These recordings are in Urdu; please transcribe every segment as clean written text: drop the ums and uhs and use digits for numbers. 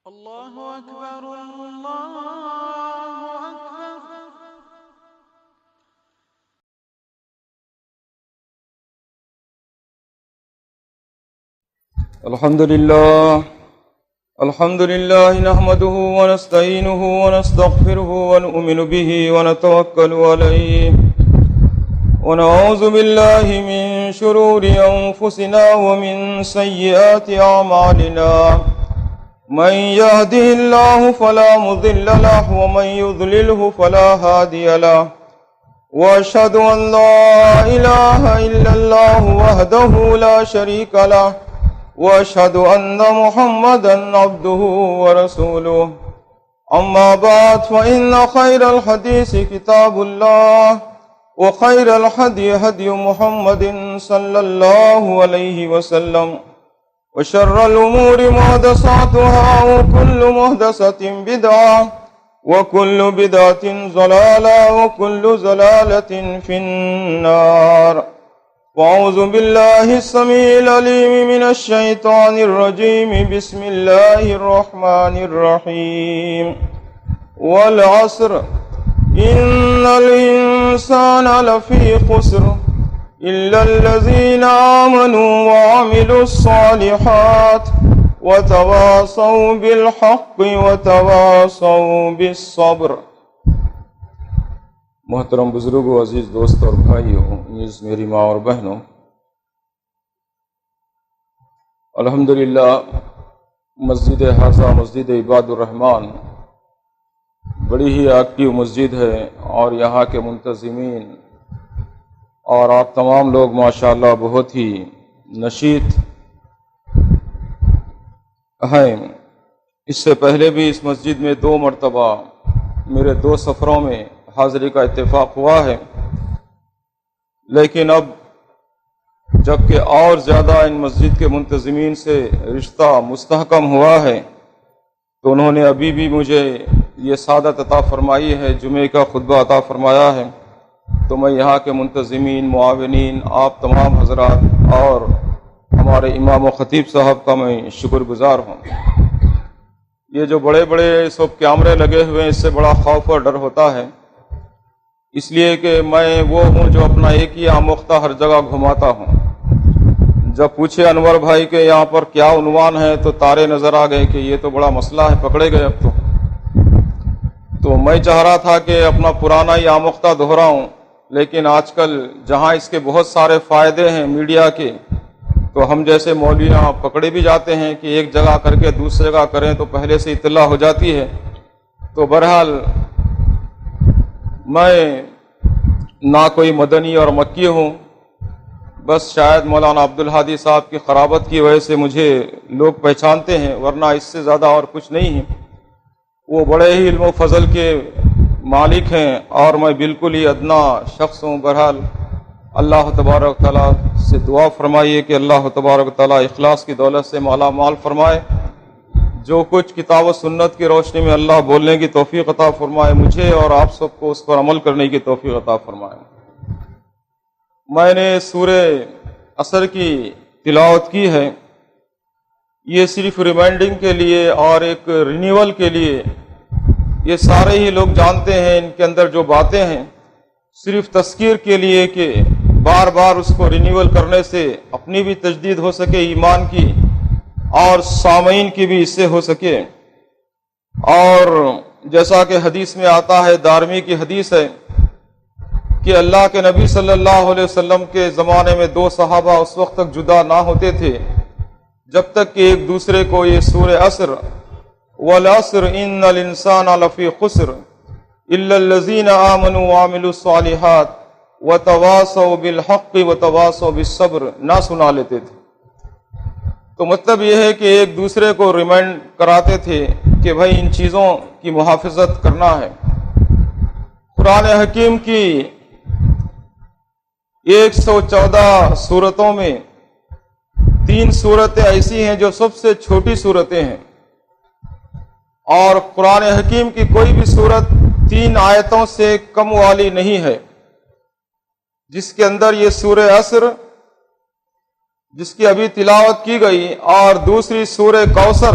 اللہ اکبر اللہ اکبر۔ الحمد لله نحمده ونستعينه ونستغفره ونؤمن به ونتوكل عليه ونعوذ بالله من شرور أنفسنا ومن سيئات أعمالنا من يهده الله فلا مضل له ومن يضلله فلا هادي له وأشهد أن لا إله إلا الله وحده لا شريك له وأشهد أن محمدا عبده ورسوله أما بعد فإن خير الحديث كتاب الله وخير الهدي هدي محمد صلى الله عليه وسلم وشر الأمور محدثاتها وكل محدثة بدعة وكل بدعة ضلالة وكل ضلالة في النار وأعوذ بالله السميع العليم من الشيطان الرجيم بسم الله الرحمن الرحيم والعصر إن الإنسان لفي خسر إلا الذين آمنوا وعملوا الصالحات وتواصوا بالحق وتواصوا بالصبر۔ محترم بزرگوں، عزیز دوست اور بھائیوں، نیز میری ماں اور بہنوں، الحمدللہ مسجد حاضہ مسجد عباد الرحمن بڑی ہی ایکٹیو مسجد ہے، اور یہاں کے منتظمین اور آپ تمام لوگ ماشاءاللہ بہت ہی نشیط ہیں۔ اس سے پہلے بھی اس مسجد میں 2 مرتبہ میرے 2 سفروں میں حاضری کا اتفاق ہوا ہے، لیکن اب جبکہ اور زیادہ ان مسجد کے منتظمین سے رشتہ مستحکم ہوا ہے، تو انہوں نے ابھی بھی مجھے یہ سعادت عطا فرمائی ہے، جمعے کا خطبہ عطا فرمایا ہے، تو میں یہاں کے منتظمین، معاونین، آپ تمام حضرات اور ہمارے امام و خطیب صاحب کا میں شکر گزار ہوں۔ یہ جو بڑے بڑے سب کیمرے لگے ہوئے ہیں، اس سے بڑا خوف اور ڈر ہوتا ہے، اس لیے کہ میں وہ ہوں جو اپنا ایک ہی آموختہ ہر جگہ گھماتا ہوں۔ جب پوچھے انور بھائی کہ یہاں پر کیا عنوان ہے، تو تارے نظر آ گئے کہ یہ تو بڑا مسئلہ ہے، پکڑے گئے اب تو میں چاہ رہا تھا کہ اپنا پرانا ہی آموختہ دہراؤں، لیکن آج کل جہاں اس کے بہت سارے فائدے ہیں میڈیا کے، تو ہم جیسے مولویاں پکڑے بھی جاتے ہیں کہ ایک جگہ کر کے دوسری جگہ کریں تو پہلے سے اطلاع ہو جاتی ہے۔ تو بہرحال میں نہ کوئی مدنی اور مکی ہوں، بس شاید مولانا عبدالہادی صاحب کی قرابت کی وجہ سے مجھے لوگ پہچانتے ہیں، ورنہ اس سے زیادہ اور کچھ نہیں ہے۔ وہ بڑے ہی علم و فضل کے مالک ہیں اور میں بالکل ہی ادنا شخص ہوں۔ بہرحال اللہ تبارک تعالیٰ سے دعا فرمائیے کہ اللہ تبارک تعالیٰ اخلاص کی دولت سے مالا مال فرمائے، جو کچھ کتاب و سنت کی روشنی میں اللہ بولنے کی توفیق عطا فرمائے، مجھے اور آپ سب کو اس پر عمل کرنے کی توفیق عطا فرمائے۔ میں نے سورہ عصر کی تلاوت کی ہے، یہ صرف ریمائنڈنگ کے لیے اور ایک رینیول کے لیے، یہ سارے ہی لوگ جانتے ہیں ان کے اندر جو باتیں ہیں، صرف تذکیر کے لیے کہ بار بار اس کو رینیول کرنے سے اپنی بھی تجدید ہو سکے ایمان کی، اور سامعین کی بھی اس سے ہو سکے۔ اور جیسا کہ حدیث میں آتا ہے، دارمی کی حدیث ہے کہ اللہ کے نبی صلی اللہ علیہ وسلم کے زمانے میں 2 صحابہ اس وقت تک جدا نہ ہوتے تھے جب تک کہ ایک دوسرے کو یہ سورہ عصر والعصر ان الانسان لفی خسر الا الذین آمنوا وعملوا الصالحات وتواصوا بالحق وتواصوا بالصبر نہ سنا لیتے تھے۔ تو مطلب یہ ہے کہ ایک دوسرے کو ریمائنڈ کراتے تھے کہ بھائی ان چیزوں کی محافظت کرنا ہے۔ قرآن حکیم کی 114 سورتوں میں 3 سورتیں ایسی ہیں جو سب سے چھوٹی سورتیں ہیں، اور قرآن حکیم کی کوئی بھی سورت 3 آیتوں سے کم والی نہیں ہے، جس کے اندر یہ سورہ عصر جس کی ابھی تلاوت کی گئی اور دوسری سورہ کوثر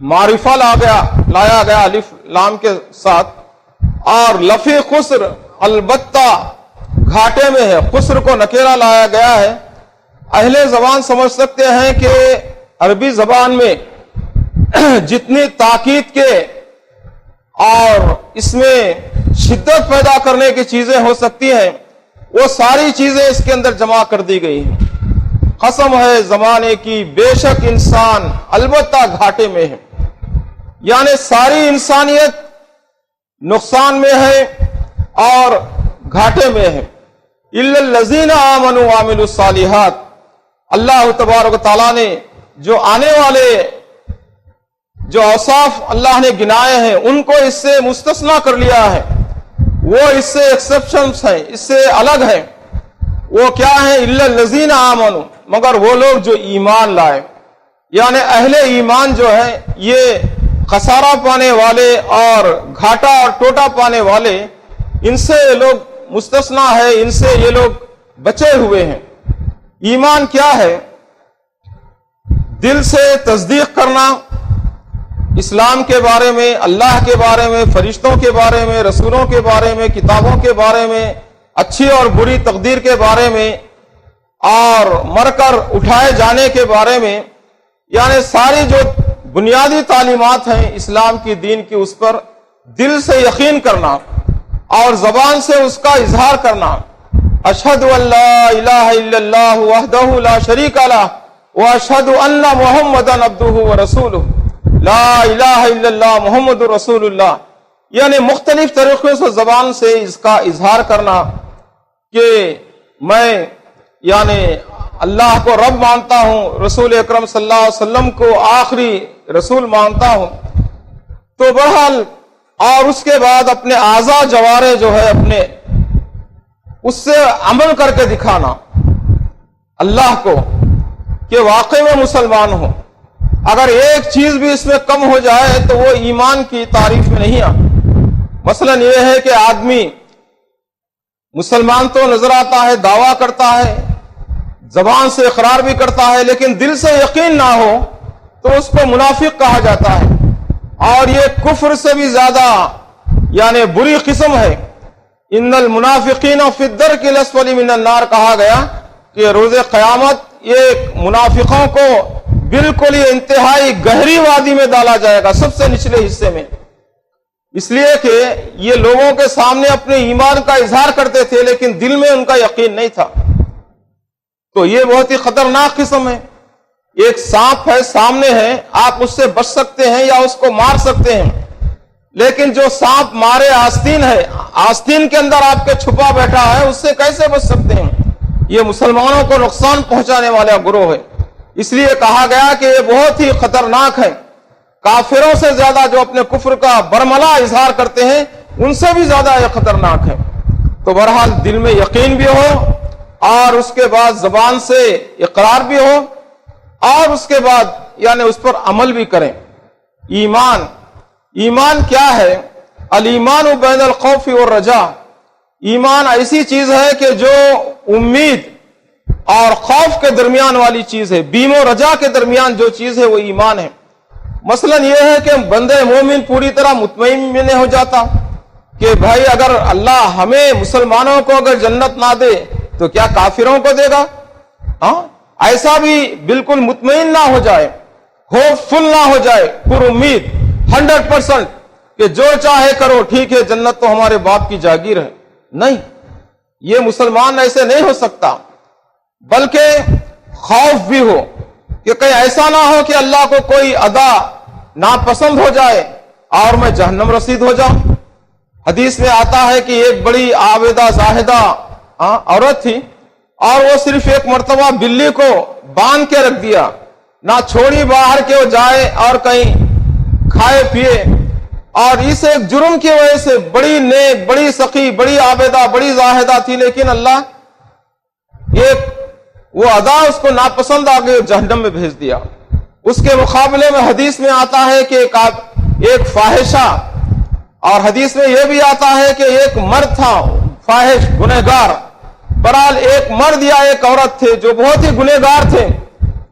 معرفہ لایا گیا الف لام کے ساتھ، اور لفی خسر البتہ گھاٹے میں ہے، خسر کو نکیرہ لایا گیا ہے۔ اہل زبان سمجھ سکتے ہیں کہ عربی زبان میں جتنی تاکید کے اور اس میں شدت پیدا کرنے کی چیزیں ہو سکتی ہیں وہ ساری چیزیں اس کے اندر جمع کر دی گئی ہیں۔ قسم ہے زمانے کی بے شک انسان البتہ گھاٹے میں ہے، یعنی ساری انسانیت نقصان میں ہے اور گھاٹے میں ہے۔ الا الذین آمنوا وعملوا الصالحات، اللہ تبارک و تعالیٰ نے جو آنے والے جو اوصاف اللہ نے گنائے ہیں ان کو اس سے مستثنا کر لیا ہے، وہ اس سے ایکسپشنز ہیں، اس سے الگ ہیں۔ وہ کیا ہیں؟ الا الذین آمنوا، مگر وہ لوگ جو ایمان لائے، یعنی اہل ایمان جو ہے یہ خسارہ پانے والے اور گھاٹا اور ٹوٹا پانے والے، ان سے یہ لوگ مستثنا ہے، ان سے یہ لوگ بچے ہوئے ہیں۔ ایمان کیا ہے؟ دل سے تصدیق کرنا اسلام کے بارے میں، اللہ کے بارے میں، فرشتوں کے بارے میں، رسولوں کے بارے میں، کتابوں کے بارے میں، اچھی اور بری تقدیر کے بارے میں، اور مر کر اٹھائے جانے کے بارے میں، یعنی ساری جو بنیادی تعلیمات ہیں اسلام کی دین کی، اس پر دل سے یقین کرنا اور زبان سے اس کا اظہار کرنا۔ اشہد ان لا الہ الا اللہ وحدہ لا شریک لہ واشہد ان محمدا عبدہ ورسولہ، لا الہ الا اللہ محمد رسول اللہ، یعنی مختلف طریقوں سے زبان سے اس کا اظہار کرنا کہ میں یعنی اللہ کو رب مانتا ہوں، رسول اکرم صلی اللہ علیہ وسلم کو آخری رسول مانتا ہوں۔ تو بہرحال اور اس کے بعد اپنے اعضاء جوارح جو ہے اپنے اس سے عمل کر کے دکھانا اللہ کو کہ واقعی میں مسلمان ہوں۔ اگر ایک چیز بھی اس میں کم ہو جائے تو وہ ایمان کی تعریف میں نہیں آتا۔ مثلا یہ ہے کہ آدمی مسلمان تو نظر آتا ہے، دعویٰ کرتا ہے، زبان سے اقرار بھی کرتا ہے، لیکن دل سے یقین نہ ہو تو اس کو منافق کہا جاتا ہے، اور یہ کفر سے بھی زیادہ یعنی بری قسم ہے۔ ان المنافقین فی الدرک الاسفل من النار کہا گیا کہ روز قیامت یہ منافقوں کو بالکل ہی انتہائی گہری وادی میں ڈالا جائے گا، سب سے نچلے حصے میں، اس لیے کہ یہ لوگوں کے سامنے اپنے ایمان کا اظہار کرتے تھے لیکن دل میں ان کا یقین نہیں تھا۔ تو یہ بہت ہی خطرناک قسم ہے۔ ایک سانپ ہے سامنے ہے، آپ اس سے بچ سکتے ہیں یا اس کو مار سکتے ہیں، لیکن جو سانپ مارے آستین ہے، آستین کے اندر آپ کے چھپا بیٹھا ہے، اس سے کیسے بچ سکتے ہیں؟ یہ مسلمانوں کو نقصان پہنچانے والا گروہ ہے، اس لیے کہا گیا کہ یہ بہت ہی خطرناک ہے۔ کافروں سے زیادہ جو اپنے کفر کا برملا اظہار کرتے ہیں ان سے بھی زیادہ یہ خطرناک ہے۔ تو بہرحال دل میں یقین بھی ہو اور اس کے بعد زبان سے اقرار بھی ہو اور اس کے بعد یعنی اس پر عمل بھی کریں۔ ایمان کیا ہے؟ الایمان بین الخوف والرجاء، ایمان ایسی چیز ہے کہ جو امید اور خوف کے درمیان والی چیز ہے، بیم و رجا کے درمیان جو چیز ہے وہ ایمان ہے۔ مثلا یہ ہے کہ بندے مومن پوری طرح مطمئن نہیں ہو جاتا کہ بھائی اگر اللہ ہمیں مسلمانوں کو اگر جنت نہ دے تو کیا کافروں کو دے گا؟ ایسا بھی بالکل مطمئن نہ ہو جائے، ہوپ فل نہ ہو جائے، پر امید 100% کہ جو چاہے کرو، ٹھیک ہے جنت تو ہمارے باپ کی جاگیر ہے۔ نہیں، یہ مسلمان ایسے نہیں ہو سکتا، بلکہ خوف بھی ہو کہ کہیں ایسا نہ ہو کہ اللہ کو کوئی ادا ناپسند ہو جائے اور میں جہنم رسید ہو جاؤں۔ حدیث میں آتا ہے کہ ایک بڑی عابدہ زاہدہ عورت تھی اور وہ صرف ایک مرتبہ بلی کو باندھ کے رکھ دیا، نہ چھوڑی باہر کہ وہ جائے اور کہیں کھائے پیے، اور اس ایک جرم کی وجہ سے بڑی نیک، بڑی سخی، بڑی عابدہ، بڑی زاہدہ تھی، لیکن اللہ ایک وہ ادا اس کو ناپسند آ گئی، جہنم میں بھیج دیا۔ اس کے مقابلے میں حدیث میں آتا ہے کہ ایک فاحشہ، اور حدیث میں یہ بھی آتا ہے کہ ایک مرد تھا فاحش گنہگار، برحال ایک مرد یا ایک عورت تھے جو بہت ہی گنہگار تھے،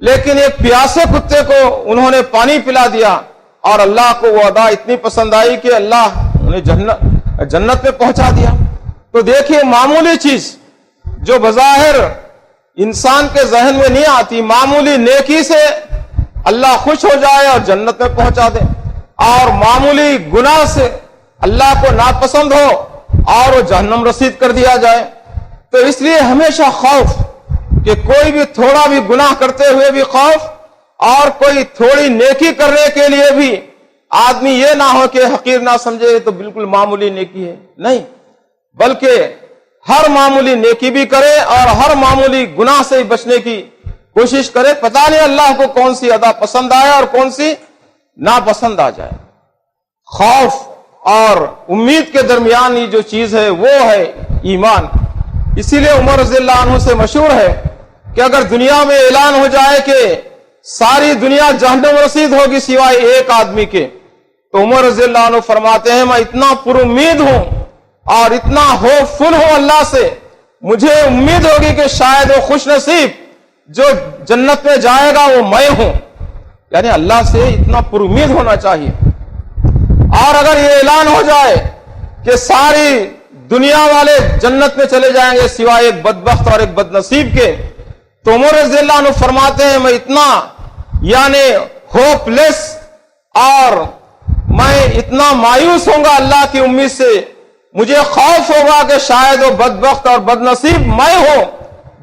لیکن ایک پیاسے کتے کو انہوں نے پانی پلا دیا اور اللہ کو وہ ادا اتنی پسند آئی کہ اللہ انہیں جنت میں پہنچا دیا۔ تو دیکھیے معمولی چیز جو بظاہر انسان کے ذہن میں نہیں آتی، معمولی نیکی سے اللہ خوش ہو جائے اور جنت میں پہنچا دے، اور معمولی گناہ سے اللہ کو ناپسند ہو اور وہ جہنم رسید کر دیا جائے۔ تو اس لیے ہمیشہ خوف کہ کوئی بھی تھوڑا بھی گناہ کرتے ہوئے بھی خوف، اور کوئی تھوڑی نیکی کرنے کے لیے بھی آدمی یہ نہ ہو کہ حقیر نہ سمجھے تو بالکل معمولی نیکی ہے، نہیں، بلکہ ہر معمولی نیکی بھی کرے اور ہر معمولی گناہ سے بچنے کی کوشش کرے۔ پتہ نہیں اللہ کو کون سی ادا پسند آئے اور کون سی ناپسند آ جائے۔ خوف اور امید کے درمیان یہ جو چیز ہے وہ ہے ایمان۔ اسی لیے عمر رضی اللہ عنہ سے مشہور ہے کہ اگر دنیا میں اعلان ہو جائے کہ ساری دنیا جہنم رسید ہوگی سوائے ایک آدمی کے، تو عمر رضی اللہ عنہ فرماتے ہیں میں اتنا پر امید ہوں اور اتنا ہوپ فل ہوں اللہ سے، مجھے امید ہوگی کہ شاید وہ خوش نصیب جو جنت میں جائے گا وہ میں ہوں۔ یعنی اللہ سے اتنا پر امید ہونا چاہیے۔ اور اگر یہ اعلان ہو جائے کہ ساری دنیا والے جنت میں چلے جائیں گے سوائے ایک بدبخت اور ایک بد نصیب کے، تو عمر رضی اللہ عنہ فرماتے ہیں میں اتنا یعنی ہوپ لیس اور میں اتنا مایوس ہوں گا اللہ کی امید سے، مجھے خوف ہوگا کہ شاید وہ بدبخت اور بد نصیب میں ہوں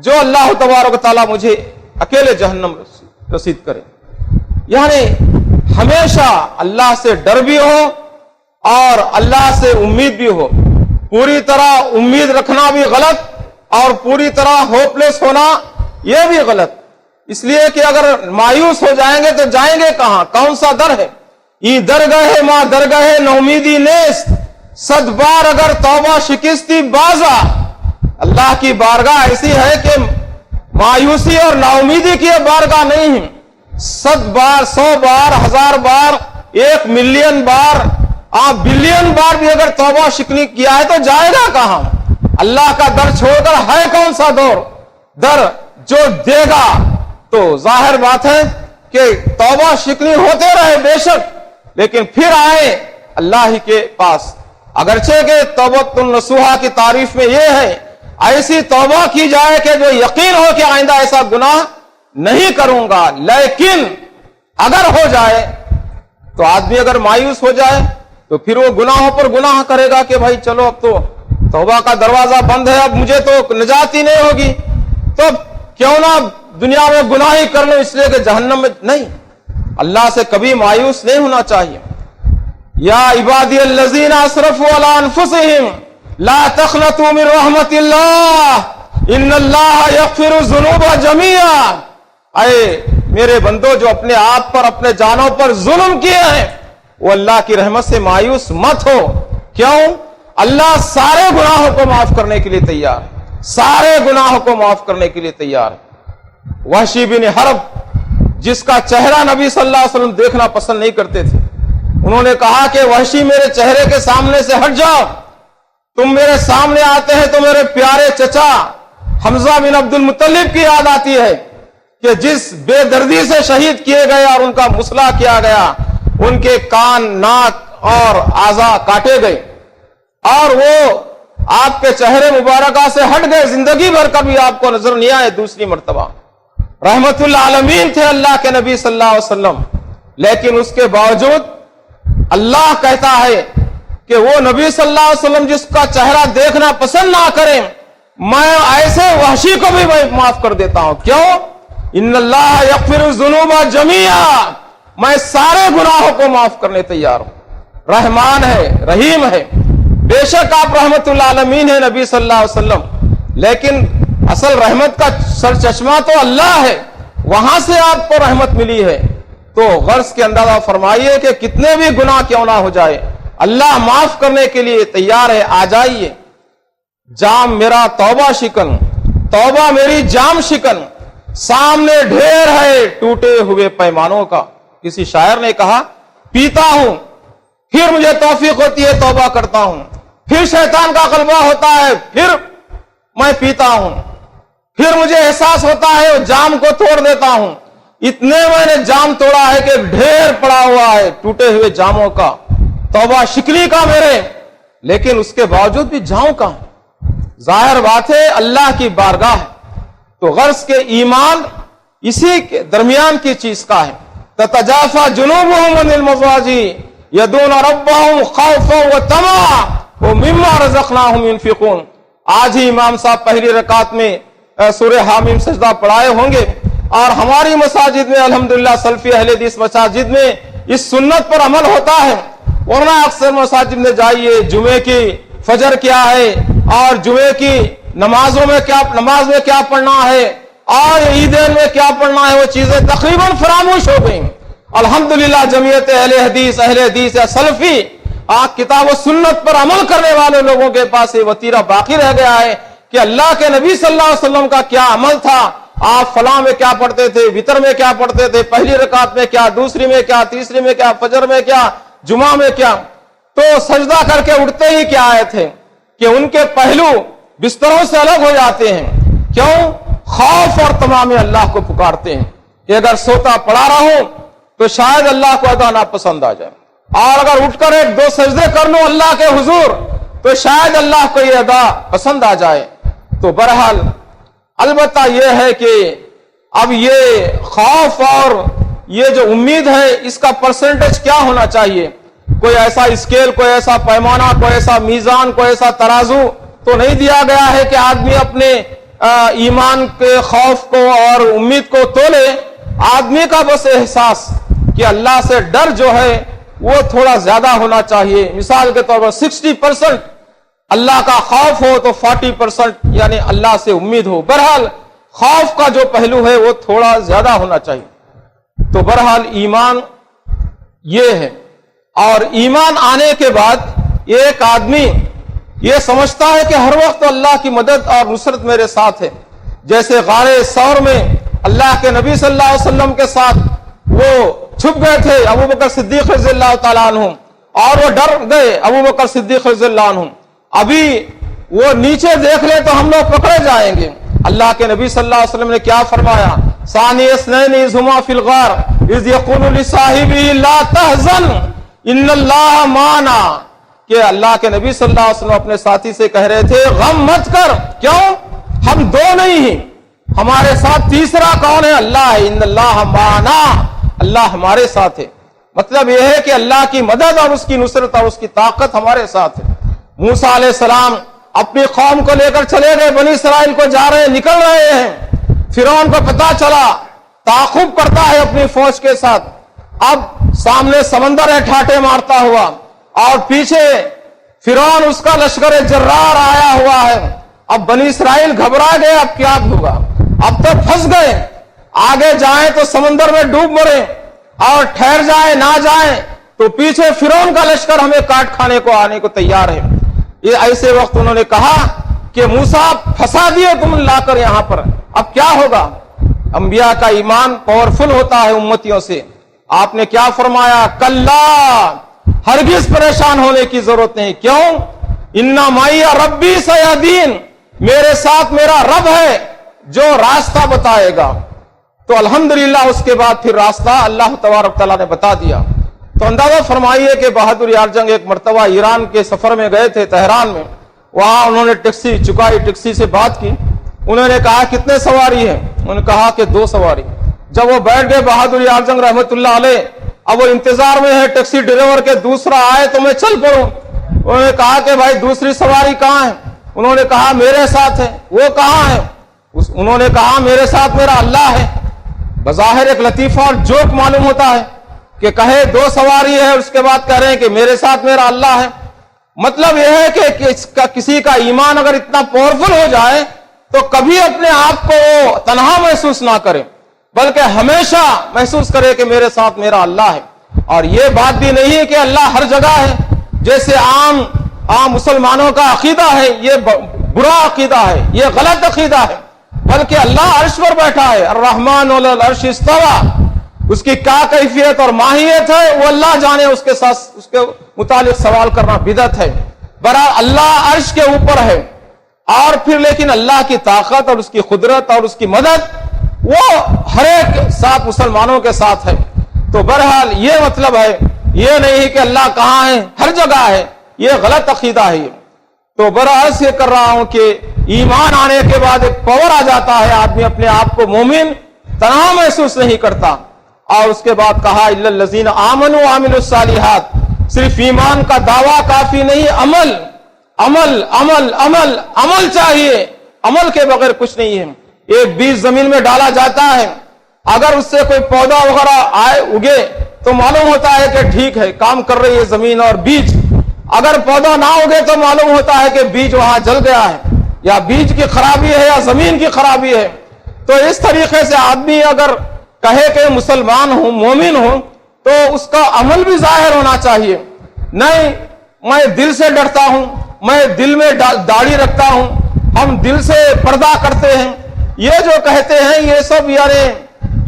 جو اللہ تبارک و تعالیٰ مجھے اکیلے جہنم رسید کرے۔ یعنی ہمیشہ اللہ سے ڈر بھی ہو اور اللہ سے امید بھی ہو۔ پوری طرح امید رکھنا بھی غلط اور پوری طرح ہوپ لیس ہونا یہ بھی غلط، اس لیے کہ اگر مایوس ہو جائیں گے تو جائیں گے کہاں؟ کون سا در ہے؟ ای درگاہ ماں درگاہ نومیدی نیست، صد بار اگر توبہ شکستی بازا۔ اللہ کی بارگاہ ایسی ہے کہ مایوسی اور ناامیدی کی بارگاہ نہیں ہے۔ 100 بار 100 بار 1000 بار 1 ملین بار آپ بلین بار بھی اگر توبہ شکنی کیا ہے تو جائے گا کہاں؟ اللہ کا در چھوڑ کر ہے کون سا در جو دے گا؟ تو ظاہر بات ہے کہ توبہ شکنی ہوتے رہے بے شک، لیکن پھر آئے اللہ ہی کے پاس۔ اگرچہ کہ توبۃ النصوحہ کی تعریف میں یہ ہے ایسی توبہ کی جائے کہ جو یقین ہو کہ آئندہ ایسا گناہ نہیں کروں گا، لیکن اگر ہو جائے تو آدمی اگر مایوس ہو جائے تو پھر وہ گناہوں پر گناہ کرے گا کہ بھائی چلو اب تو توبہ کا دروازہ بند ہے، اب مجھے تو نجات ہی نہیں ہوگی، تو کیوں نہ دنیا میں گناہ ہی کر لوں، اس لیے کہ جہنم میں نہیں۔ اللہ سے کبھی مایوس نہیں ہونا چاہیے۔ یا عبادی الذین اسرفوا علی انفسہم لا تقنطوا من رحمت اللہ ان اللہ یغفر الذنوب جميعا۔ اے میرے بندو جو اپنے آپ پر اپنے جانوں پر ظلم کیے ہیں وہ اللہ کی رحمت سے مایوس مت ہو۔ کیوں؟ اللہ سارے گناہوں کو معاف کرنے کے لیے تیار، سارے گناہوں کو معاف کرنے کے لیے تیار۔ وحشی بن حرب جس کا چہرہ نبی صلی اللہ علیہ وسلم دیکھنا پسند نہیں کرتے تھے، انہوں نے کہا کہ وحشی میرے چہرے کے سامنے سے ہٹ جاؤ، تم میرے سامنے آتے ہیں تو میرے پیارے چچا حمزہ بن عبد المطلب کی یاد آتی ہے کہ جس بے دردی سے شہید کیے گئے اور ان کا مسئلہ کیا گیا، ان کے کان، ناک اور اعضاء کاٹے گئے اور وہ آپ کے چہرے مبارکہ سے ہٹ گئے، زندگی بھر کبھی آپ کو نظر نہیں آئے دوسری مرتبہ۔ رحمت اللہ عالمین تھے اللہ کے نبی صلی اللہ علیہ وسلم، لیکن اس کے باوجود اللہ کہتا ہے کہ وہ نبی صلی اللہ علیہ وسلم جس کا چہرہ دیکھنا پسند نہ کریں، میں ایسے وحشی کو بھی معاف کر دیتا ہوں۔ کیوں؟ ان اللہ یغفر الذنوب جميعا، میں سارے گناہوں کو معاف کرنے تیار ہوں۔ رحمان ہے، رحیم ہے، بے شک آپ رحمت اللہ عالمین ہے نبی صلی اللہ علیہ وسلم، لیکن اصل رحمت کا سر چشمہ تو اللہ ہے، وہاں سے آپ کو رحمت ملی ہے۔ تو غرض کے اندازہ فرمائیے کہ کتنے بھی گناہ کیوں نہ ہو جائے اللہ معاف کرنے کے لیے تیار ہے، آ جائیے۔ جام میرا توبہ شکن، توبہ میری جام شکن، سامنے ڈھیر ہے ٹوٹے ہوئے پیمانوں کا۔ کسی شاعر نے کہا پیتا ہوں پھر مجھے توفیق ہوتی ہے توبہ کرتا ہوں، پھر شیطان کا غلبہ ہوتا ہے پھر میں پیتا ہوں، پھر مجھے احساس ہوتا ہے جام کو توڑ دیتا ہوں، اتنے میں نے جام توڑا ہے کہ ڈھیر پڑا ہوا ہے ٹوٹے ہوئے جاموں کا، توبہ شکری کا میرے، لیکن اس کے باوجود بھی جاؤں کہاں؟ ظاہر بات ہے اللہ کی بارگاہ ہے، تو غرض کے ایمان اسی کے درمیان کی چیز کا ہے۔ تتجافا جنوبهم عن المضاجع يدعون ربهم خوفا وطمعا ومما رزقناهم ينفقون۔ آج ہی امام صاحب پہلی رکعت میں سورہ حامیم سجدہ پڑھائے ہوں گے، اور ہماری مساجد میں الحمدللہ سلفی اہل حدیث مساجد میں اس سنت پر عمل ہوتا ہے، ورنہ اکثر مساجد میں جائیے جمعے کی فجر کیا ہے اور جمعے کی نماز میں کیا پڑھنا ہے اور عیدین میں کیا پڑھنا ہے، وہ چیزیں تقریباً فراموش ہو گئیں۔ الحمدللہ جمعیت اہل حدیث یا سلفی کتاب و سنت پر عمل کرنے والے لوگوں کے پاس یہ وتیرہ باقی رہ گیا ہے کہ اللہ کے نبی صلی اللہ علیہ وسلم کا کیا عمل تھا، آپ فلاں میں کیا پڑھتے تھے، وتر میں کیا پڑھتے تھے، پہلی رکعت میں کیا، دوسری میں کیا، تیسری میں کیا، فجر میں کیا، جمعہ میں کیا، تو سجدہ کر کے اٹھتے ہی کیا آئے تھے کہ ان کے پہلو بستروں سے الگ ہو جاتے ہیں۔ کیوں؟ خوف اور طمع میں اللہ کو پکارتے ہیں کہ اگر سوتا پڑا رہوں تو شاید اللہ کو ادا ناپسند آ جائے، اور اگر اٹھ کر ایک دو سجدے کر لوں اللہ کے حضور تو شاید اللہ کو یہ ادا پسند آ جائے۔ تو بہرحال البتہ یہ ہے کہ اب یہ خوف اور یہ جو امید ہے اس کا پرسنٹیج کیا ہونا چاہیے؟ کوئی ایسا اسکیل، کوئی ایسا پیمانہ، کوئی ایسا میزان، کوئی ایسا ترازو تو نہیں دیا گیا ہے کہ آدمی اپنے ایمان کے خوف کو اور امید کو تولے۔ آدمی کا بس احساس کہ اللہ سے ڈر جو ہے وہ تھوڑا زیادہ ہونا چاہیے۔ مثال کے طور پر 60% اللہ کا خوف ہو تو 40% یعنی اللہ سے امید ہو۔ بہرحال خوف کا جو پہلو ہے وہ تھوڑا زیادہ ہونا چاہیے۔ تو بہرحال ایمان یہ ہے، اور ایمان آنے کے بعد ایک آدمی یہ سمجھتا ہے کہ ہر وقت اللہ کی مدد اور نصرت میرے ساتھ ہے، جیسے غار ثور میں اللہ کے نبی صلی اللہ علیہ وسلم کے ساتھ وہ چھپ گئے تھے ابوبکر صدیق رضی اللہ تعالیٰ عنہ، اور وہ ڈر گئے ابوبکر صدیق رضی اللہ عنہ، ابھی وہ نیچے دیکھ لیں تو ہم لوگ پکڑے جائیں گے۔ اللہ کے نبی صلی اللہ علیہ وسلم نے کیا فرمایا؟ ثانی اثنین اذ ہما فی الغار اذ یقول لصاحبہ لا تحزن ان اللہ معنا، کہ اللہ کے نبی صلی اللہ علیہ وسلم اپنے ساتھی سے کہہ رہے تھے غم مت کر، کیوں؟ ہم دو نہیں ہیں، ہمارے ساتھ تیسرا کون ہے؟ اللہ ہے۔ ان اللہ معنا، اللہ ہمارے ساتھ ہے۔ مطلب یہ ہے کہ اللہ کی مدد اور اس کی نصرت اور اس کی طاقت ہمارے ساتھ ہے۔ موسیٰ علیہ السلام اپنی قوم کو لے کر چلے گئے، بنی اسرائیل کو جا رہے ہیں، نکل رہے ہیں، فرعون کو پتا چلا، تعاقب کرتا ہے اپنی فوج کے ساتھ، اب سامنے سمندر ہے ٹھاٹے مارتا ہوا، اور پیچھے فرعون اس کا لشکر جرار آیا ہوا ہے۔ اب بنی اسرائیل گھبرا گئے، اب کیا ہوگا؟ اب تو پھنس گئے، آگے جائیں تو سمندر میں ڈوب مریں، اور ٹھہر جائیں نہ جائیں تو پیچھے فرعون کا لشکر ہمیں کاٹ کھانے کو آنے کو تیار ہے۔ یہ ایسے وقت انہوں نے کہا کہ موسیٰ پھنسا دیے تم لا کر یہاں پر، اب کیا ہوگا؟ انبیاء کا ایمان پاورفل ہوتا ہے امتیوں سے۔ آپ نے کیا فرمایا؟ کلا، ہرگز پریشان ہونے کی ضرورت نہیں۔ کیوں؟ انا معی ربی سیہدین، میرے ساتھ میرا رب ہے جو راستہ بتائے گا۔ تو الحمدللہ اس کے بعد پھر راستہ اللہ تبارک تعالیٰ نے بتا دیا۔ تو اندازہ فرمائیے کہ بہادر یار جنگ ایک مرتبہ ایران کے سفر میں گئے تھے تہران میں، وہاں انہوں نے ٹیکسی چکائی، ٹیکسی سے بات کی، انہوں نے کہا کتنے سواری ہیں؟ انہوں نے کہا کہ 2 سواری۔ جب وہ بیٹھ گئے بہادر یار جنگ رحمت اللہ علیہ، اب وہ انتظار میں ہے ٹیکسی ڈرائیور کے دوسرا آئے تو میں چل پڑوں۔ انہوں نے کہا کہ بھائی دوسری سواری کہاں ہے؟ انہوں نے کہا میرے ساتھ ہے۔ وہ کہاں ہے؟ انہوں نے کہا میرے ساتھ میرا اللہ ہے۔ بظاہر ایک لطیفہ اور جوک معلوم ہوتا ہے کہ کہے 2 سواری ہے، اس کے بعد کہہ رہے ہیں کہ میرے ساتھ میرا اللہ ہے۔ مطلب یہ ہے کہ کسی کا ایمان اگر اتنا پاورفل ہو جائے تو کبھی اپنے آپ کو تنہا محسوس نہ کرے، بلکہ ہمیشہ محسوس کرے کہ میرے ساتھ میرا اللہ ہے۔ اور یہ بات بھی نہیں ہے کہ اللہ ہر جگہ ہے، جیسے عام مسلمانوں کا عقیدہ ہے، یہ برا عقیدہ ہے، یہ غلط عقیدہ ہے، بلکہ اللہ عرش پر بیٹھا ہے۔ الرحمن علی العرش استویٰ، اس کی کیا کیفیت اور ماہیت ہے وہ اللہ جانے، اس کے ساتھ اس کے متعلق سوال کرنا بدعت ہے۔ برحال اللہ عرش کے اوپر ہے، اور پھر لیکن اللہ کی طاقت اور اس کی قدرت اور اس کی مدد وہ ہر ایک ساتھ مسلمانوں کے ساتھ ہے. تو بہرحال یہ مطلب ہے، یہ نہیں کہ اللہ کہاں ہے، ہر جگہ ہے، یہ غلط عقیدہ ہے. تو بہرحال یہ کر رہا ہوں کہ ایمان آنے کے بعد ایک پاور آ جاتا ہے، آدمی اپنے آپ کو مومن تنہا محسوس نہیں کرتا. اور اس کے بعد کہا الا الذین آمنوا وعملوا الصالحات، صرف ایمان کا دعویٰ کافی نہیں، عمل عمل عمل عمل عمل چاہیے، عمل کے بغیر کچھ نہیں ہے. ایک بیج زمین میں ڈالا جاتا ہے، اگر اس سے کوئی پودا وغیرہ آئے اگے تو معلوم ہوتا ہے کہ ٹھیک ہے، کام کر رہی ہے زمین اور بیج. اگر پودا نہ اگے تو معلوم ہوتا ہے کہ بیج وہاں جل گیا ہے، یا بیج کی خرابی ہے یا زمین کی خرابی ہے. تو اس طریقے سے آدمی اگر کہے کہ مسلمان ہوں، مومن ہوں، تو اس کا عمل بھی ظاہر ہونا چاہیے. نہیں میں دل سے ڈرتا ہوں، میں دل میں داڑھی رکھتا ہوں، ہم دل سے پردہ کرتے ہیں، یہ جو کہتے ہیں یہ سب یعنی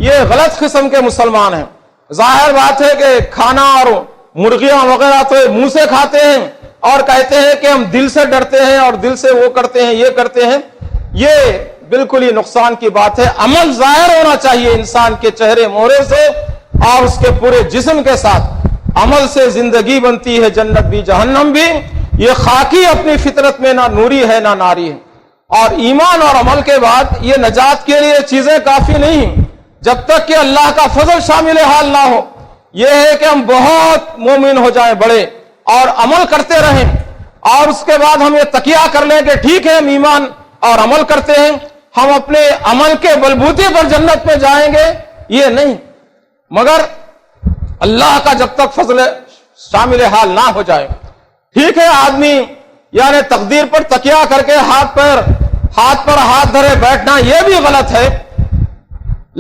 یہ غلط قسم کے مسلمان ہیں. ظاہر بات ہے کہ کھانا اور مرغیاں وغیرہ تو منہ سے کھاتے ہیں اور کہتے ہیں کہ ہم دل سے ڈرتے ہیں اور دل سے وہ کرتے ہیں، یہ کرتے ہیں. یہ بالکل ہی نقصان کی بات ہے. عمل ظاہر ہونا چاہیے انسان کے چہرے مہرے سے اور اس کے پورے جسم کے ساتھ. عمل سے زندگی بنتی ہے، جنت بھی جہنم بھی. یہ خاکی اپنی فطرت میں نہ نوری ہے نہ ناری ہے. اور ایمان اور عمل کے بعد یہ نجات کے لیے چیزیں کافی نہیں جب تک کہ اللہ کا فضل شامل حال نہ ہو. یہ ہے کہ ہم بہت مومن ہو جائیں بڑے اور عمل کرتے رہیں، اور اس کے بعد ہم یہ تکیہ کر لیں کہ ٹھیک ہے ہم ایمان اور عمل کرتے ہیں، ہم اپنے عمل کے بلبوتے پر جنت میں جائیں گے. یہ نہیں، مگر اللہ کا جب تک فضل شامل حال نہ ہو جائے. ٹھیک ہے آدمی یعنی تقدیر پر تکیہ کر کے ہاتھ پر ہاتھ دھرے بیٹھنا یہ بھی غلط ہے.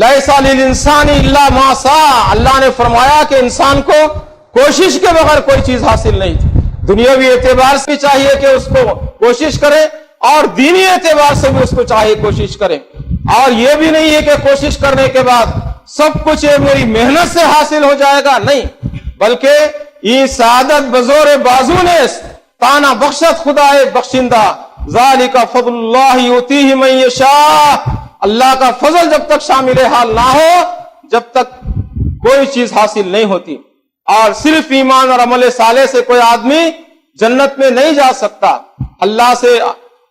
لیس للانسان الا ما سعى، اللہ نے فرمایا کہ انسان کو کوشش کے بغیر کوئی چیز حاصل نہیں تھی. دنیاوی اعتبار سے چاہیے کہ اس کو کوشش کرے اور دینی اعتبار سے بھی اس کو چاہیے کوشش کرے. اور یہ بھی نہیں ہے کہ کوشش کرنے کے بعد سب کچھ میری محنت سے حاصل ہو جائے گا، نہیں، بلکہ یہ سعادت بزور بازو نے تانا بخشت خدا بخشندہ. ذالک فضل اللہ یؤتیہ من یشاء، اللہ کا فضل جب تک شامل حال نہ ہو جب تک کوئی چیز حاصل نہیں ہوتی. اور صرف ایمان اور عمل صالح سے کوئی آدمی جنت میں نہیں جا سکتا. اللہ سے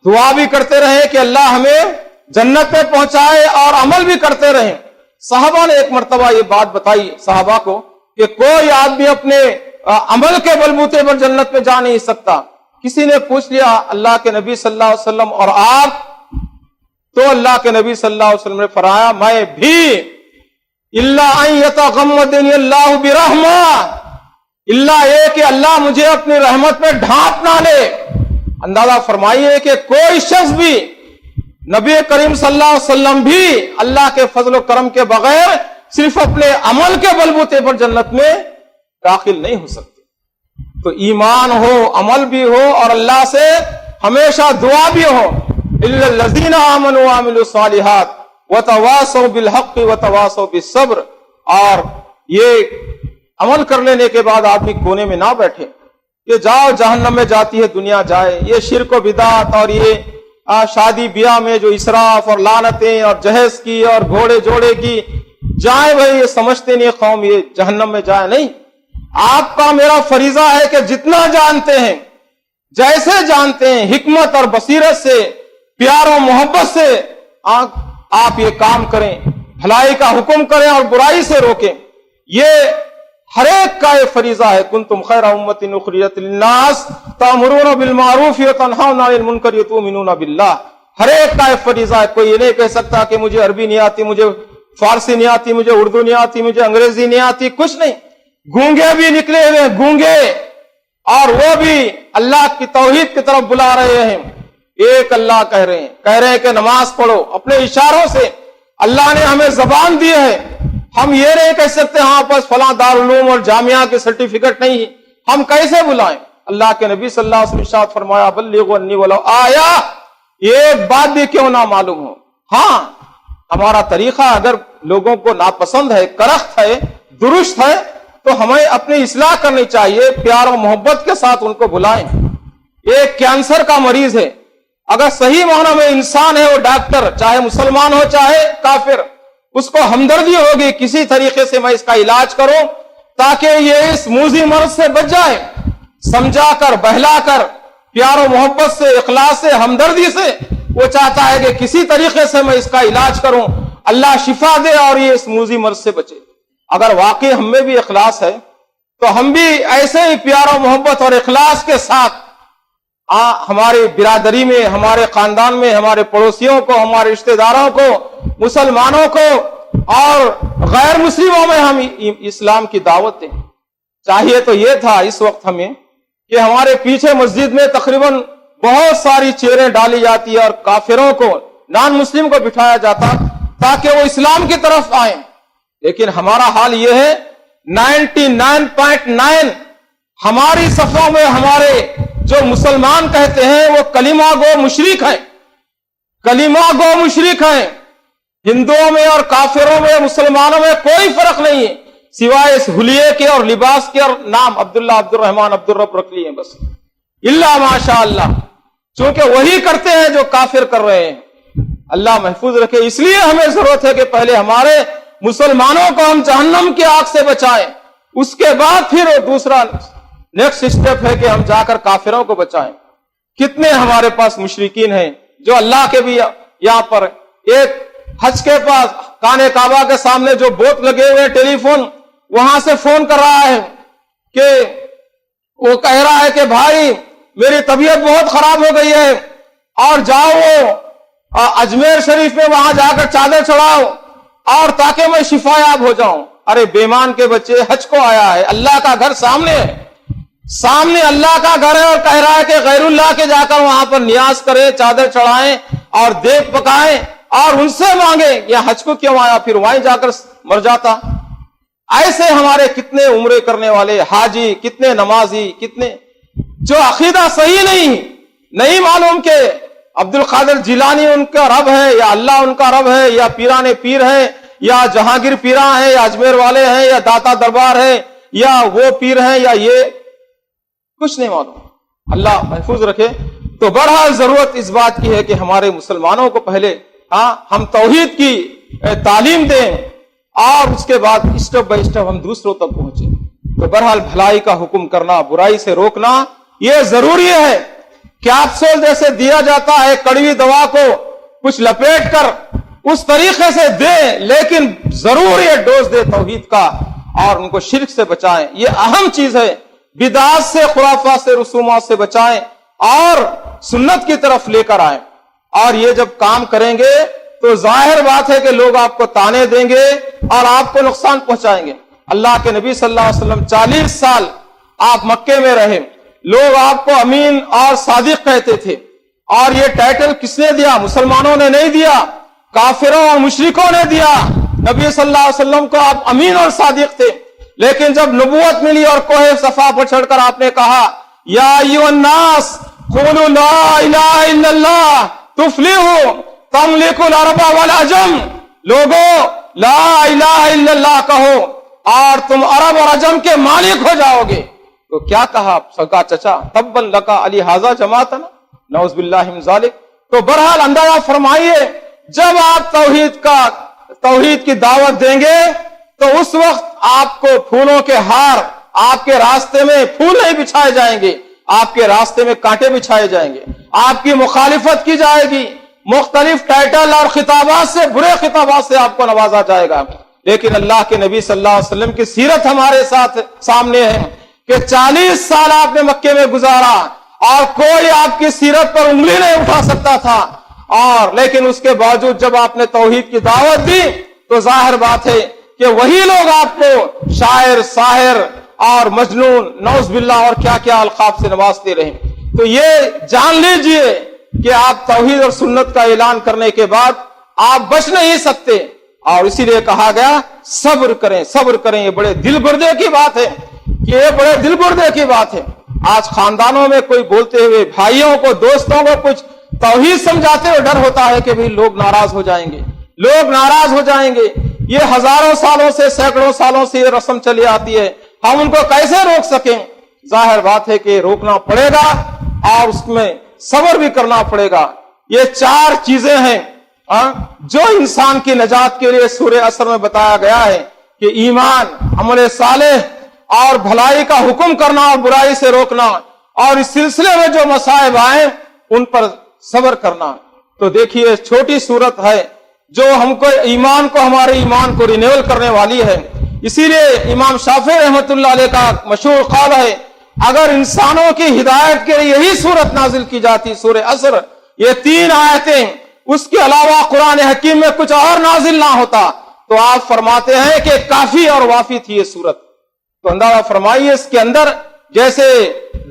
دعا بھی کرتے رہیں کہ اللہ ہمیں جنت میں پہنچائے اور عمل بھی کرتے رہیں. صحابہ نے ایک مرتبہ یہ بات بتائی صحابہ کو کہ کوئی آدمی اپنے عمل کے بلبوتے پر جنت میں جا نہیں سکتا. کسی نے پوچھ لیا اللہ کے نبی صلی اللہ علیہ وسلم اور آپ؟ تو اللہ کے نبی صلی اللہ علیہ وسلم نے فرمایا میں بھی الا ان یتغمدنی اللہ برحمہ، اللہ یہ کہ اللہ مجھے اپنی رحمت میں ڈھانپ نہ لے. اندازہ فرمائیے کہ کوئی شخص بھی، نبی کریم صلی اللہ علیہ وسلم بھی اللہ کے فضل و کرم کے بغیر صرف اپنے عمل کے بلبوتے پر جنت میں داخل نہیں ہو سکتے. تو ایمان ہو، عمل بھی ہو اور اللہ سے ہمیشہ دعا بھی ہو. الا الذین آمنوا وعملوا الصالحات وتواصوا بالحق وتواصوا بالصبر. اور یہ عمل کر لینے کے بعد آدمی کونے میں نہ بیٹھے کہ جاؤ جہنم میں جاتی ہے دنیا جائے. یہ شرک و بدعت اور یہ شادی بیاہ میں جو اسراف اور لعنتیں اور جہیز کی اور گھوڑے جوڑے کی جائے، بھائی یہ سمجھتے نہیں قوم یہ جہنم میں جائے. نہیں، آپ کا میرا فریضہ ہے کہ جتنا جانتے ہیں، جیسے جانتے ہیں، حکمت اور بصیرت سے، پیار و محبت سے آپ یہ کام کریں، بھلائی کا حکم کریں اور برائی سے روکیں. یہ ہر ایک کا یہ فریضہ ہے. کنتم خیر امۃ اخرجت للناس تأمرون بالمعروف وتنہون عن المنکر وتؤمنون باللہ. ہر ایک کا یہ فریضہ ہے. کوئی یہ نہیں کہہ سکتا کہ مجھے عربی نہیں آتی، مجھے فارسی نہیں آتی، مجھے اردو نہیں آتی، مجھے انگریزی نہیں آتی. کچھ نہیں. گونگے بھی نکلے ہوئے گونگے، اور وہ بھی اللہ کی توحید کی طرف بلا رہے ہیں. ایک اللہ کہہ رہے ہیں کہ نماز پڑھو. اپنے اشاروں سے اللہ نے ہمیں زبان دی ہے. ہم یہ نہیں کہہ سکتے ہاں بس فلاں دارالعلوم اور جامعہ کے سرٹیفکیٹ نہیں، ہم کیسے بلائیں؟ اللہ کے نبی صلی اللہ علیہ وسلم ارشاد فرمایا بلغوا انی ولو آیا، ایک بات بھی کیوں نہ معلوم ہو. ہاں ہمارا طریقہ اگر لوگوں کو ناپسند ہے، کرخت ہے، درست ہے، تو ہمیں اپنی اصلاح کرنی چاہیے. پیار و محبت کے ساتھ ان کو بلائیں. ایک کینسر کا مریض ہے، اگر صحیح معنی میں انسان ہے، وہ ڈاکٹر چاہے مسلمان ہو چاہے کافر، اس کو ہمدردی ہوگی کسی طریقے سے میں اس کا علاج کروں تاکہ یہ اس موذی مرض سے بچ جائے، سمجھا کر، بہلا کر، پیار و محبت سے، اخلاص سے، ہمدردی سے وہ چاہتا ہے کہ کسی طریقے سے میں اس کا علاج کروں، اللہ شفا دے اور یہ اس موذی مرض سے بچے۔ اگر واقعی ہم میں بھی اخلاص ہے تو ہم بھی ایسے ہی پیار و محبت اور اخلاص کے ساتھ ہماری برادری میں، ہمارے خاندان میں، ہمارے پڑوسیوں کو، ہمارے رشتہ داروں کو، مسلمانوں کو اور غیر مسلموں میں ہم اسلام کی دعوت دیں۔ چاہیے تو یہ تھا اس وقت ہمیں کہ ہمارے پیچھے مسجد میں تقریباً بہت ساری چیئریں ڈالی جاتی اور کافروں کو، نان مسلم کو بٹھایا جاتا تاکہ وہ اسلام کی طرف آئیں، لیکن ہمارا حال یہ ہے 99.9 ہماری صفوں میں ہمارے جو مسلمان کہتے ہیں وہ کلمہ گو مشرک ہیں، کلمہ گو مشرک ہیں۔ ہندوؤں میں اور کافروں میں، مسلمانوں میں کوئی فرق نہیں ہے سوائے اس حلیے کے اور لباس کے اور نام عبداللہ، عبد الرحمن، عبد الرب رکھ لیے بس، اللہ ماشاء اللہ، چونکہ وہی کرتے ہیں جو کافر کر رہے ہیں۔ اللہ محفوظ رکھے۔ اس لیے ہمیں ضرورت ہے کہ پہلے ہمارے مسلمانوں کو ہم جہنم کی آگ سے بچائیں، اس کے بعد پھر دوسرا نیکسٹ اسٹیپ ہے کہ ہم جا کر کافروں کو بچائیں۔ کتنے ہمارے پاس مشرکین ہیں جو اللہ کے بھی یہاں پر ایک حج کے پاس خانہ کعبہ کے سامنے جو بوت لگے ہوئے ٹیلی فون، وہاں سے فون کر رہا ہے کہ وہ کہہ رہا ہے کہ بھائی میری طبیعت بہت خراب ہو گئی ہے اور جاؤ اجمیر شریف میں وہاں جا کر چادر چڑھاؤ اور تاکہ میں شفا یاب ہو جاؤں۔ ارے بیمان کے بچے، حج کو آیا ہے، اللہ کا گھر سامنے ہے، سامنے اللہ کا گھر ہے، اور کہہ رہا ہے کہ غیر اللہ کے جا کر وہاں پر نیاز کریں، چادر چڑھائیں اور دیگ پکائیں اور ان سے مانگیں۔ یا حج کو کیوں آیا؟ پھر وہیں جا کر مر جاتا۔ ایسے ہمارے کتنے عمرے کرنے والے حاجی، کتنے نمازی، کتنے جو عقیدہ صحیح نہیں معلوم کہ عبد القادر جیلانی ان کا رب ہے یا اللہ ان کا رب ہے یا پیران پیر ہے یا جہانگیر پیراں ہے یا اجمیر والے ہیں یا داتا دربار ہے یا وہ پیر ہیں یا یہ کچھ نہیں معلوم۔ اللہ محفوظ رکھے۔ تو بہرحال ضرورت اس بات کی ہے کہ ہمارے مسلمانوں کو پہلے ہم توحید کی تعلیم دیں اور اس کے بعد اسٹیپ بائی اسٹیپ ہم دوسروں تک پہنچیں۔ تو بہرحال بھلائی کا حکم کرنا، برائی سے روکنا یہ ضروری ہے۔ کیپسول جیسے دیا جاتا ہے کڑوی دوا کو کچھ لپیٹ کر اس طریقے سے دیں، لیکن ضرور یہ ڈوز دے توحید کا اور ان کو شرک سے بچائیں۔ یہ اہم چیز ہے۔ بدعات سے، خرافات سے، رسومات سے بچائیں اور سنت کی طرف لے کر آئیں۔ اور یہ جب کام کریں گے تو ظاہر بات ہے کہ لوگ آپ کو تانے دیں گے اور آپ کو نقصان پہنچائیں گے۔ اللہ کے نبی صلی اللہ علیہ وسلم 40 سال آپ مکے میں رہے، لوگ آپ کو امین اور صادق کہتے تھے، اور یہ ٹائٹل کس نے دیا؟ مسلمانوں نے نہیں دیا، کافروں اور مشرکوں نے دیا۔ نبی صلی اللہ علیہ وسلم کو آپ امین اور صادق تھے، لیکن جب نبوت ملی اور کوہ صفا پر چڑھ کر آپ نے کہا یا ایھا الناس قولوا لا الہ الا اللہ تفلحوا تملکوا العرب والعجم، لوگوں لا الہ الا اللہ کہو اور تم عرب اور عجم کے مالک ہو جاؤ گے۔ تو کیا کہا سکا چچا؟ تبا لکا علی ھذا جماعتنا، نعوذ باللہ من ذالک۔ تو بہرحال اندازہ فرمائیے جب آپ توحید کی دعوت دیں گے تو اس وقت آپ کو پھولوں کے ہار، آپ کے راستے میں پھول نہیں بچھائے جائیں گے، آپ کے راستے میں کانٹے بچھائے جائیں گے، آپ کی مخالفت کی جائے گی، مختلف ٹائٹل اور خطابات سے، برے خطابات سے آپ کو نوازا جائے گا۔ لیکن اللہ کے نبی صلی اللہ علیہ وسلم کی سیرت ہمارے ساتھ سامنے ہے کہ 40 سال آپ نے مکے میں گزارا اور کوئی آپ کی سیرت پر انگلی نہیں اٹھا سکتا تھا، اور لیکن اس کے باوجود جب آپ نے توحید کی دعوت دی تو ظاہر بات ہے کہ وہی لوگ آپ کو شاعر، ساحر اور مجنون، نعوذ باللہ اور کیا کیا القاب سے نوازتے رہے۔ تو یہ جان لیجئے کہ آپ توحید اور سنت کا اعلان کرنے کے بعد آپ بچ نہیں سکتے، اور اسی لیے کہا گیا صبر کریں، صبر کریں۔ یہ بڑے دل گردے کی بات ہے، یہ بڑے دل گردے کی بات ہے۔ آج خاندانوں میں کوئی بولتے ہوئے بھائیوں کو، دوستوں کو کچھ توحید سمجھاتے ہوئے ڈر ہوتا ہے کہ لوگ ناراض ہو جائیں گے، لوگ ناراض ہو جائیں گے۔ یہ ہزاروں سالوں سے، سینکڑوں سالوں سے یہ رسم چلی آتی ہے، ہم ان کو کیسے روک سکیں؟ ظاہر بات ہے کہ روکنا پڑے گا اور اس میں صبر بھی کرنا پڑے گا۔ یہ 4 چیزیں ہیں جو انسان کی نجات کے لیے سورہ عصر میں بتایا گیا ہے کہ ایمان، عمل صالح اور بھلائی کا حکم کرنا اور برائی سے روکنا، اور اس سلسلے میں جو مصائب آئے ان پر صبر کرنا. تو دیکھیے چھوٹی صورت ہے جو ہم کو ایمان کو، ہمارے ایمان کو رینیول کرنے والی ہے. اسی لیے امام شافعی رحمۃ اللہ علیہ کا مشہور قول ہے، اگر انسانوں کی ہدایت کے لیے یہی صورت نازل کی جاتی، سورہ عصر، یہ 3 آیتیں، اس کے علاوہ قرآن حکیم میں کچھ اور نازل نہ ہوتا، تو آپ فرماتے ہیں کہ کافی اور وافی تھی یہ صورت. تو اندازہ فرمائیے اس کے اندر جیسے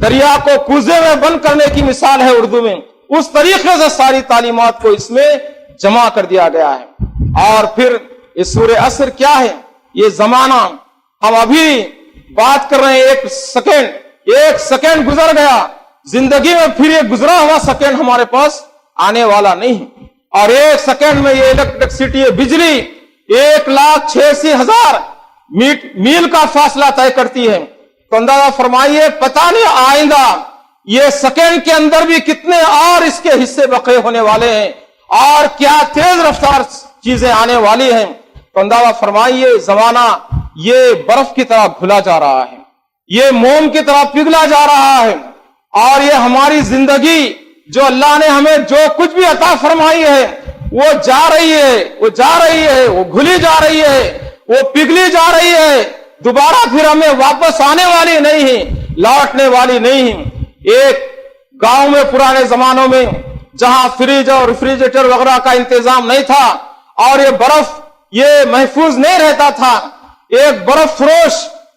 دریا کو کوزے میں بند کرنے کی مثال ہے اردو میں، اس طریقے سے ساری تعلیمات کو اس میں جمع کر دیا گیا ہے. اور پھر اس سورہ عصر کیا ہے؟ یہ زمانہ ہم ابھی بات کر رہے ہیں، ایک سیکنڈ گزر گیا زندگی میں، پھر یہ گزرا ہوا سیکنڈ ہمارے پاس آنے والا نہیں. اور ایک سیکنڈ میں یہ الیکٹرسٹی، بجلی 1,86,000 میل کا فاصلہ طے کرتی ہے. تو اندازہ فرمائیے پتہ نہیں آئندہ یہ سیکنڈ کے اندر بھی کتنے اور اس کے حصے بقے ہونے والے ہیں، اور کیا تیز رفتار چیزیں آنے والی ہیں. تو اندازہ فرمائیے زمانہ یہ برف کی طرح گھلا جا رہا ہے، یہ موم کی طرح پگھلا جا رہا ہے، اور یہ ہماری زندگی جو اللہ نے ہمیں جو کچھ بھی عطا فرمائی ہے وہ جا رہی ہے، وہ گھلی جا رہی ہے، وہ پگھلی جا رہی ہے، دوبارہ پھر ہمیں واپس آنے والی نہیں ہے، لوٹنے والی نہیں ہے. ایک گاؤں میں پرانے زمانوں میں جہاں فریج اور ریفریجریٹر وغیرہ کا انتظام نہیں تھا اور یہ برف یہ محفوظ نہیں رہتا تھا، ایک برف فروش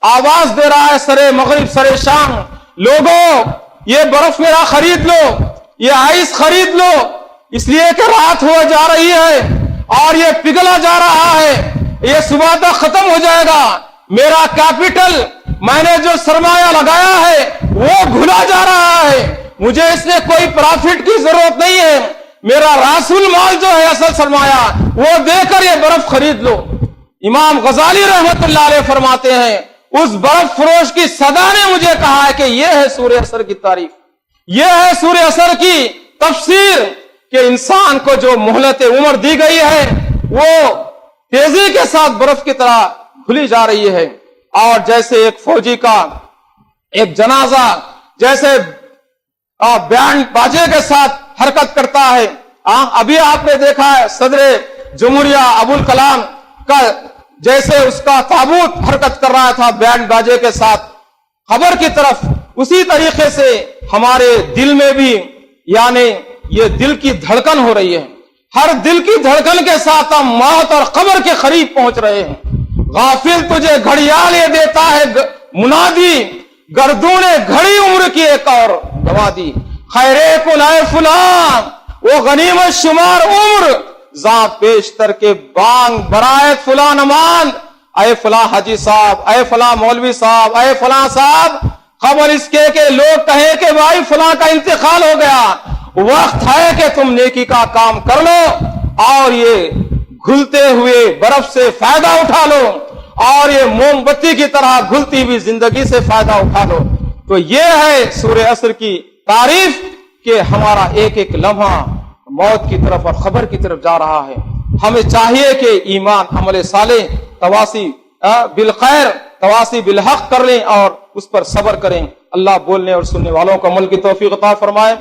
آواز دے رہا ہے سرے مغرب سرے شام، لوگوں یہ برف میرا خرید لو، یہ آئس خرید لو، اس لیے کہ رات ہو جا رہی ہے اور یہ پگھلا جا رہا ہے، یہ صبح تک ختم ہو جائے گا، میرا کیپٹل، میں نے جو سرمایہ لگایا ہے وہ گھلا جا رہا ہے، مجھے اس میں کوئی پرافٹ کی ضرورت نہیں ہے، میرا راس المال جو ہے اصل سرمایہ وہ دے کر یہ برف خرید لو. امام غزالی رحمت اللہ علیہ فرماتے ہیں اس برف فروش کی صدا نے مجھے کہا ہے کہ یہ ہے سورہ عصر کی تعریف، یہ ہے سورہ عصر کی تفسیر، کہ انسان کو جو مہلت عمر دی گئی ہے وہ تیزی کے ساتھ برف کی طرح کھلی جا رہی ہے. اور جیسے ایک فوجی کا ایک جنازہ جیسے بینڈ باجے کے ساتھ حرکت کرتا ہے، ابھی آپ نے دیکھا ہے صدر جمہوریہ ابوالکلام کا جیسے اس کا تابوت حرکت کر رہا تھا بینڈ باجے کے ساتھ قبر کی طرف، اسی طریقے سے ہمارے دل میں بھی یعنی یہ دل کی دھڑکن ہو رہی ہے، ہر دل کی دھڑکن کے ساتھ ہم موت اور قبر کے قریب پہنچ رہے ہیں. غافل تجھے گھڑیال یہ دیتا ہے منادی، گردون گھڑی عمر کی ایک اور گوا دی، خیرے کن اے فلاں وہ غنیمت شمار عمر، زاں پیشتر کے بانگ برائت فلاں نمان، اے فلاں حاجی صاحب، اے فلاں مولوی صاحب، اے فلاں صاحب، خبر اس کے کہ لوگ کہیں کہ بھائی فلاں کا انتقال ہو گیا، وقت ہے کہ تم نیکی کا کام کر لو اور یہ گھلتے ہوئے برف سے فائدہ اٹھا لو اور یہ موم بتی کی طرح گھلتی ہوئی زندگی سے فائدہ اٹھا لو. تو یہ ہے سورہ عصر کی تعریف کہ ہمارا ایک ایک لمحہ موت کی طرف اور خبر کی طرف جا رہا ہے. ہمیں چاہیے کہ ایمان عمل صالح تواسی بالخیر تواسی بالحق کر لیں اور اس پر صبر کریں. اللہ بولنے اور سننے والوں کو عمل کی توفیق عطا فرمائے.